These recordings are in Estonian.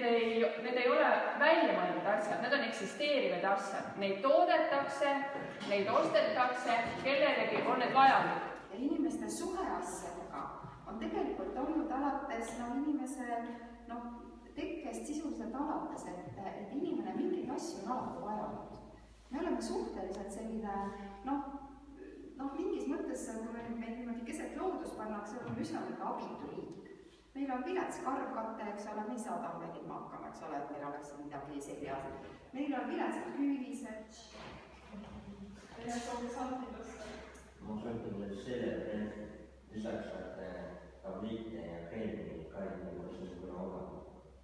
need ei ole välja mõeldud asjad, need on eksisteerivad asjad. Neid toodetakse, neid ostetakse, kellelegi on need vajalik. Ja inimeste suhe asjadega on tegelikult olnud alates inimese tekkest sisuliselt alates, et inimene mingeid asju on alati vajanud. Me oleme suhteliselt selline, mingis mõttes, kui meil niimoodi keset loodus pannakse, oleme üsna abitu liik. Meil on vilets karbkatte, eks ole, me ei saa talvel ilma hakkama, eks ole, et meil oleks midagi seljas. Meil on viletsad küülised. Meil on soovib samuti tõsta. Ma mõtlen veel selle, et lisaks tabliite ja kreemi ka ei nagu niisugune odav.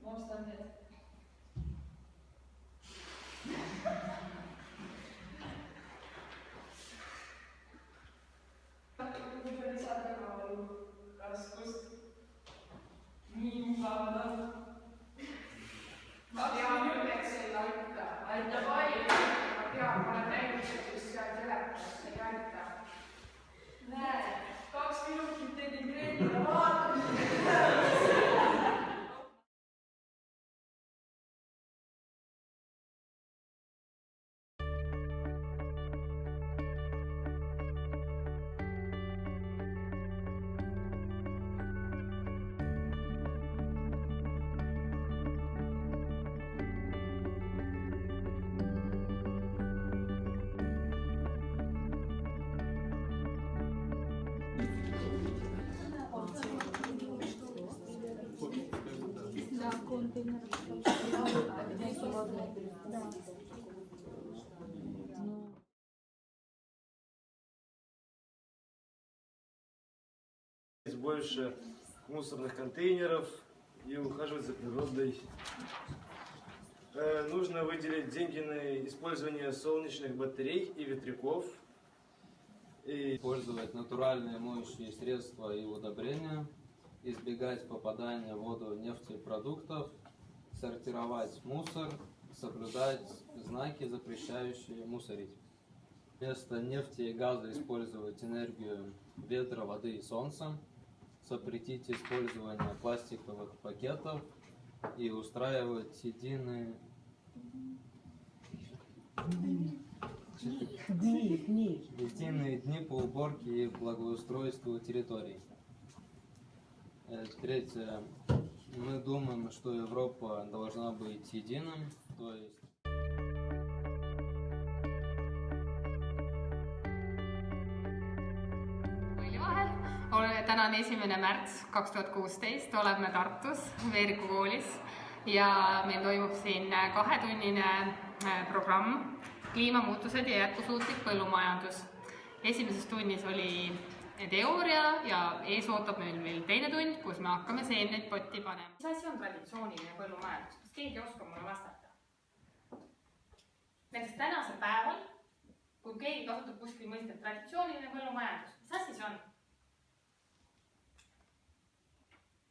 Ma ostan need. Kui sa lisad väga raskust. Nii mugavada. Ma tean üldeks ei aita. Aita palju. Ma tean, ma olen näinud, et just seal telekas ei aita. Näe, 2 minutit tegin kreemi ja vaatan. Больше мусорных контейнеров и ухаживать за природой. Нужно выделить деньги на использование солнечных батарей и ветряков. Использовать натуральные моющие средства и удобрения, избегать попадания в воду нефтепродуктов, сортировать мусор, соблюдать знаки, запрещающие мусорить. Вместо нефти и газа использовать энергию ветра, воды и солнца. Запретить использование пластиковых пакетов и устраивать единые дни по уборке и благоустройству территорий. Третье. Мы думаем, что Европа должна быть единым, то есть Täna on 1. märts 2016, oleme Tartus Veeriku koolis ja meil toimub siin 2-tunnine programm kliimamuutused ja jätkusuutlik põllumajandus. Esimeses tunnis oli teooria ja ees ootab meil veel teine tund, kus me hakkame seemneid potti panema. Mis asi on traditsiooniline põllumajandus? Kas keegi oskab mulle vastata? Näiteks tänasel päeval, kui keegi kasutab kuskil mõistet traditsiooniline põllumajandus, mis asi see on?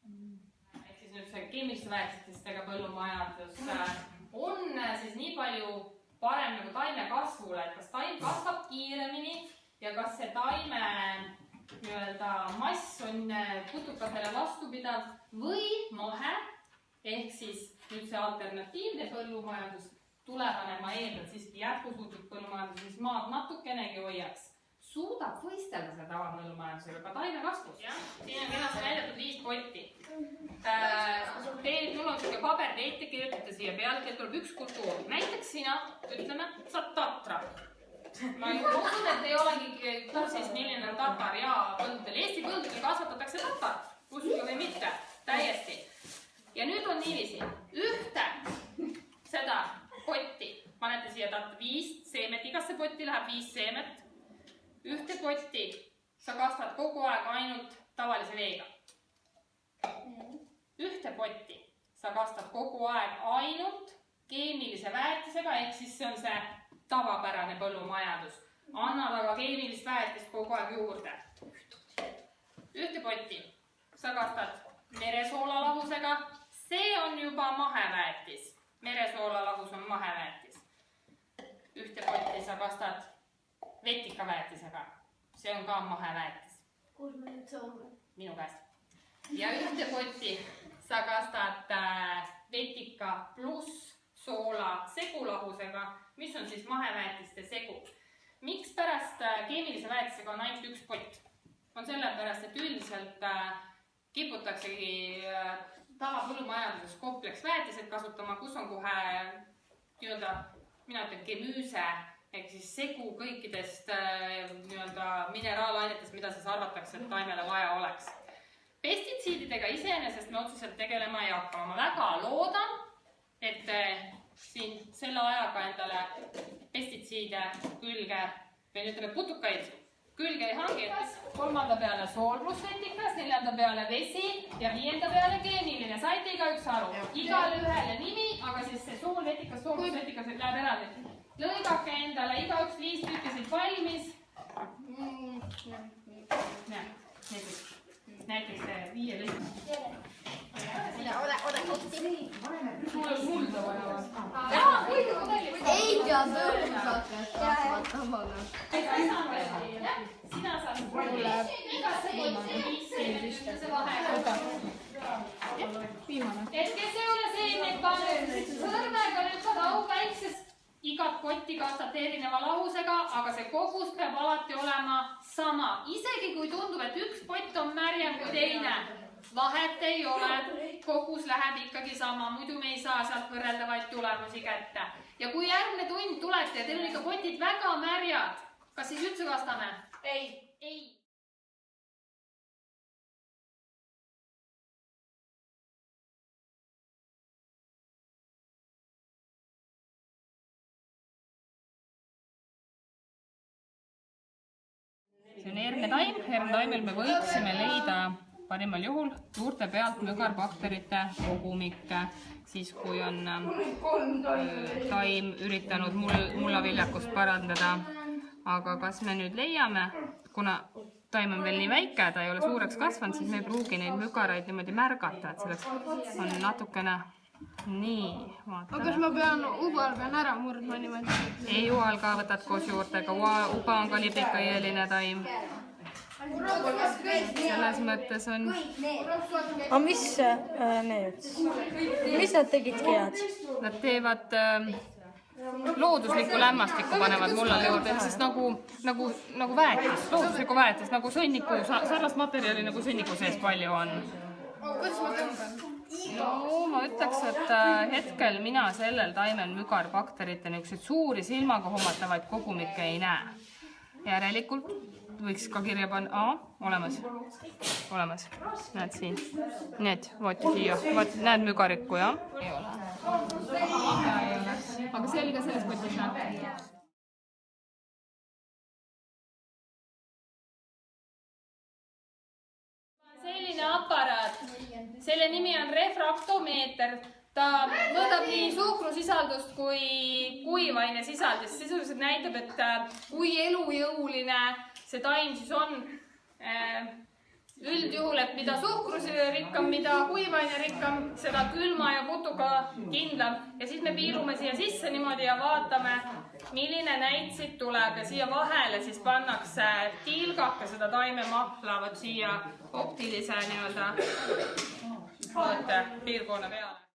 Ehk siis nüüd see keemiliste väetistega põllumajandus on siis nii palju parem nagu taime kasvule, et kas taim kasvab kiiremini ja kas see taime mass on putukatele vastupidav või mahe, ehk siis nüüd see alternatiivne põllumajandus tulevane, ma eeldan siiski jätkusuutlik põllumajandus, mis maad natukenegi hoiaks. Suudab võistelda selle tavapõllumajandusega ka taime kasvus. Siin on kenasti näidatud 5 potti. Teil on selline paber, te kirjutate siia peale, teil tuleb üks kultuur. Näiteks sina, ütleme, sa oled tatra. Ma usun, et ei olegi kursis, milline on tatar ja põldudel. Eesti põldudel kasvatatakse tatar, uskuge või mitte, täiesti. Ja nüüd on niiviisi, ühte seda potti panete siia 5 seemet, igasse potti läheb 5 seemet. Ühte potti sa kasvad kogu aeg ainult tavalise veega. Ühte potti sa kasvad kogu aeg ainult keemilise väetisega, ehk siis see on see tavapärane põllumajandus. Annad aga keemilist väetist kogu aeg juurde. Ühte potti sa kasvad meresoolalahusega, see on juba maheväetis. Meresoolalahus on maheväetis. Ühte potti sa kasvad vetikaväetisega. See on ka maheväetis. Kus me nüüd saame? Minu käest. Ja ühte potti sa kastad vetika pluss soola segulahusega, mis on siis maheväetiste segu. Mikspärast keemilise väetisega on ainult üks pott? On sellepärast, et üldiselt kiputaksegi tavapõllumajanduses kompleksväetised kasutama, kus on kohe nii-öelda, mina ütlen gemüüse, ehk siis segu kõikidest nii-öelda mineraalainetest, mida siis arvatakse, et taimele vaja oleks. Pestitsiididega iseenesest me otseselt tegelema ei hakka. Ma väga loodan, et siin selle ajaga endale pestitsiide külge, või ütleme putukaid külge ei hangi, et 3. peale sool pluss vetikas, 4. peale vesi ja 5. peale keemiline. Saite igaüks aru? Igale ühele nimi, aga siis see sool, vetikas, sool pluss vetikas läheb eraldi. Lõigake endale igaüks 5 tükki siit valmis. Näiteks 5 lõik. Sul on mulda vaja. Ei tea, Sina saad mulle igasse potti 5 sendist vahe. Et kes ei ole seemneid pannud, sõrmega lükkad auväiksest igat potti kastate erineva lahusega, aga see kogus peab alati olema sama. Isegi kui tundub, et üks pott on märjem kui teine, vahet ei ole, kogus läheb ikkagi sama, muidu me ei saa sealt võrreldavaid tulemusi kätte. Ja kui järgmine tund tulete ja teil on ikka potid väga märjad, kas siis üldse kastame? Ei. See on hernetaim. Hernetaimel me võiksime leida parimal juhul juurte pealt mügarbakterite kogumikke, siis kui on taim üritanud mullaviljakust parandada. Aga kas me nüüd leiame, kuna taim on veel nii väike, ta ei ole suureks kasvanud, siis me ei pruugi neid mügaraid niimoodi märgata, et selleks on natukene nii, vaatame. Aga kas ma pean ubal ära murdma niimoodi? Ei, ual ka võtad koos juurtega, uba on ka libikaieline taim. Selles mõttes on... Aga mis nad tegidki head? Nad teevad looduslikku lämmastikku, panevad mullale juurde, sest nagu väetis, looduslikku väetis, nagu sõnniku, sarnast materjali nagu sõnniku sees palju on. Kuidas ma tõmban? No ma ütleks, et hetkel mina sellel taimel mügarbakterite niisuguseid suuri silmaga hommatavaid kogumikke ei näe. Järelikult võiks ka kirja panna, olemas, näed siin, need, vaati siia, näed mügarikku, jah? Ei ole. Aga see oli ka selles potis, näed? Selline aparaat, selle nimi on refraktomeeter. Ta mõõdab nii suhkrusisaldust kui kuivaine sisaldist. Sisuliselt näitab, et kui elujõuline see taim siis on. Üldjuhul, et mida suhkrusrikkam, mida kuivaine rikkam, seda külma ja putuga kindlam. Ja siis me piilume siia sisse niimoodi ja vaatame, milline näit siit tuleb. Ja siia vahele siis pannakse tilgake seda taime mahla, võt siia optilise nii-öelda piirkonna peale.